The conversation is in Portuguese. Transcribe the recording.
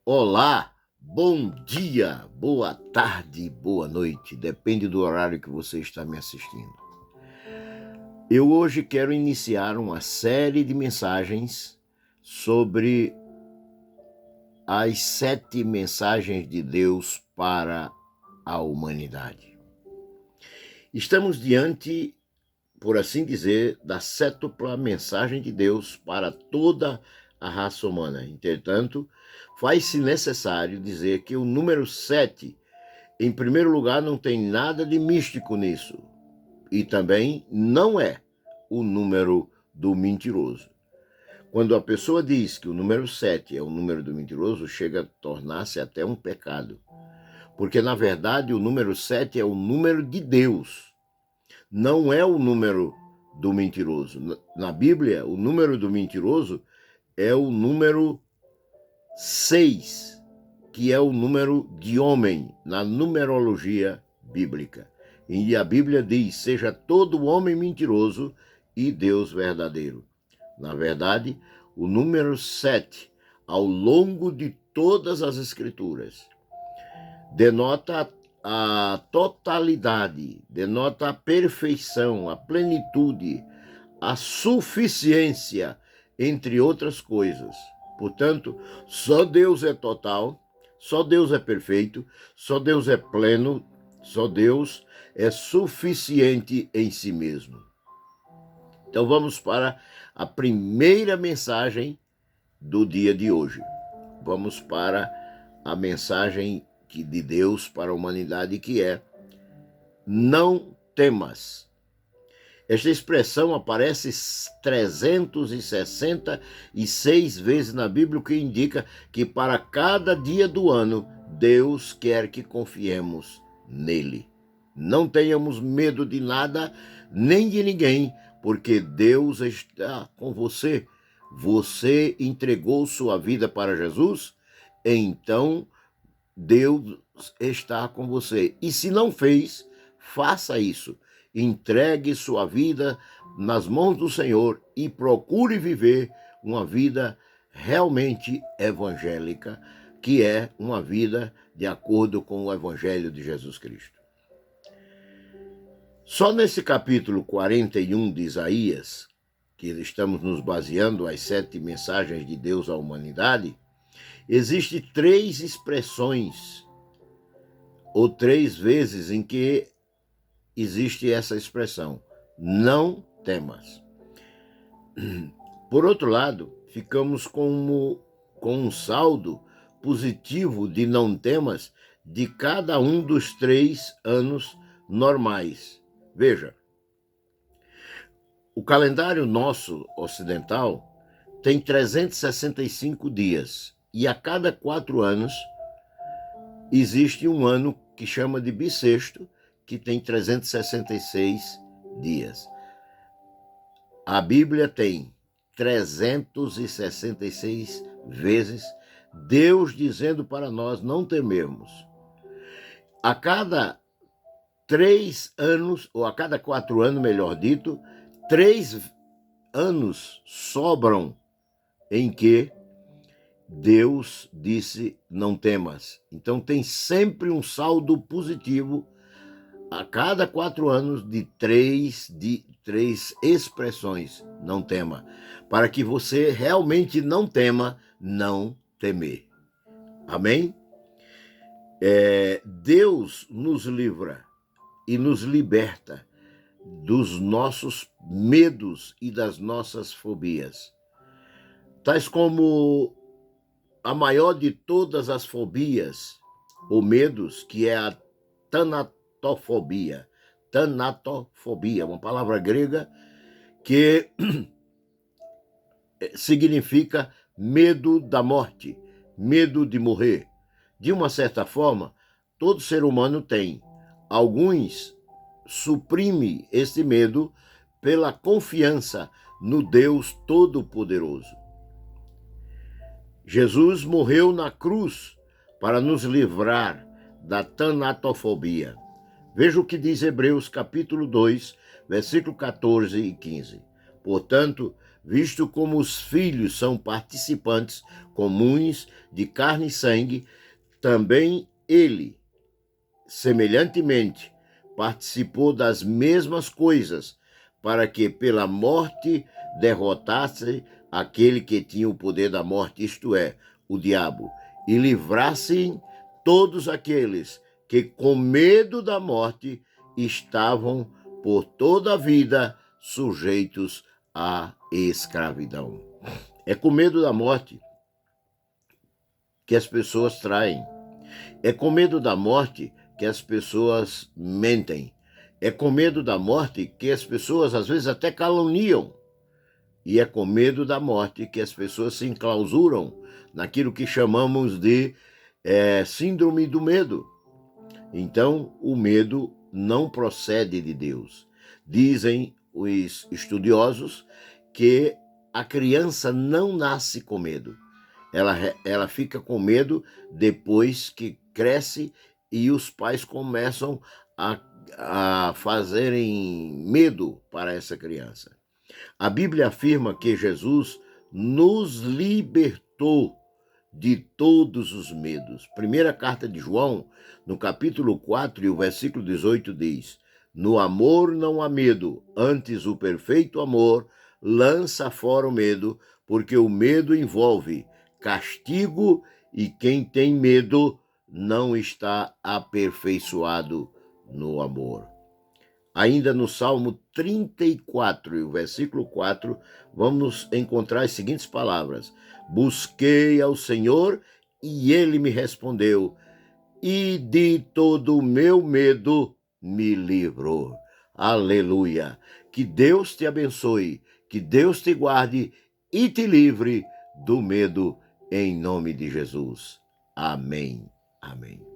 Olá, bom dia, boa tarde, boa noite, depende do horário que você está me assistindo. Eu hoje quero iniciar uma série de mensagens sobre as 7 mensagens de Deus para a humanidade. Estamos diante, por assim dizer, da sétupla mensagem de Deus para toda a raça humana. Entretanto, faz-se necessário dizer que o número 7, em primeiro lugar, não tem nada de místico nisso. E também não é o número do mentiroso. Quando a pessoa diz que o número 7 é o número do mentiroso, chega a tornar-se até um pecado. Porque, na verdade, o número 7 é o número de Deus. Não é o número do mentiroso. Na Bíblia, o número do mentiroso é o número 6, que é o número de homem, na numerologia bíblica. E a Bíblia diz: seja todo homem mentiroso e Deus verdadeiro. Na verdade, o número 7, ao longo de todas as Escrituras, denota a totalidade, denota a perfeição, a plenitude, a suficiência, entre outras coisas. Portanto, só Deus é total, só Deus é perfeito, só Deus é pleno, só Deus é suficiente em si mesmo. Então vamos para a primeira mensagem do dia de hoje. Vamos para a mensagem de Deus para a humanidade, que é: não temas. Esta expressão aparece 366 vezes na Bíblia, o que indica que para cada dia do ano, Deus quer que confiemos nele. Não tenhamos medo de nada, nem de ninguém, porque Deus está com você. Você entregou sua vida para Jesus, então Deus está com você. E se não fez, faça isso. Entregue sua vida nas mãos do Senhor e procure viver uma vida realmente evangélica, que é uma vida de acordo com o Evangelho de Jesus Cristo. Só nesse capítulo 41 de Isaías, que estamos nos baseando as 7 mensagens de Deus à humanidade, existem 3 expressões ou 3 vezes em que existe essa expressão: não temas. Por outro lado, ficamos com um saldo positivo de não temas de cada um dos 3 anos normais. Veja, o calendário nosso ocidental tem 365 dias e a cada 4 anos existe um ano que chama de bissexto, que tem 366 dias. A Bíblia tem 366 vezes Deus dizendo para nós não temermos. A cada 3 anos, ou a cada 4 anos, melhor dito, 3 anos sobram em que Deus disse não temas. Então tem sempre um saldo positivo a cada 4 anos de três expressões: não tema, para que você realmente não tema não temer. Amém? Deus nos livra e nos liberta dos nossos medos e das nossas fobias, tais como a maior de todas as fobias ou medos, que é a tanatofobia. Tanatofobia, uma palavra grega que significa medo da morte, medo de morrer. De uma certa forma, todo ser humano tem. Alguns suprimem esse medo pela confiança no Deus Todo-Poderoso. Jesus morreu na cruz para nos livrar da tanatofobia. Veja o que diz Hebreus capítulo 2, versículo 14 e 15. Portanto, visto como os filhos são participantes comuns de carne e sangue, também ele, semelhantemente, participou das mesmas coisas, para que pela morte derrotasse aquele que tinha o poder da morte, isto é, o diabo, e livrassem todos aqueles que, com medo da morte, estavam por toda a vida sujeitos à escravidão. É com medo da morte que as pessoas traem. É com medo da morte que as pessoas mentem. É com medo da morte que as pessoas às vezes até caluniam. E é com medo da morte que as pessoas se enclausuram naquilo que chamamos de síndrome do medo. Então, o medo não procede de Deus. Dizem os estudiosos que a criança não nasce com medo. Ela fica com medo depois que cresce e os pais começam a fazerem medo para essa criança. A Bíblia afirma que Jesus nos libertou de todos os medos. Primeira carta de João, no capítulo 4 e o versículo 18 diz: no amor não há medo, antes o perfeito amor lança fora o medo, porque o medo envolve castigo e quem tem medo não está aperfeiçoado no amor. Ainda no Salmo 34, e o versículo 4, vamos encontrar as seguintes palavras: busquei ao Senhor e ele me respondeu, e de todo o meu medo me livrou. Aleluia! Que Deus te abençoe, que Deus te guarde e te livre do medo, em nome de Jesus. Amém. Amém.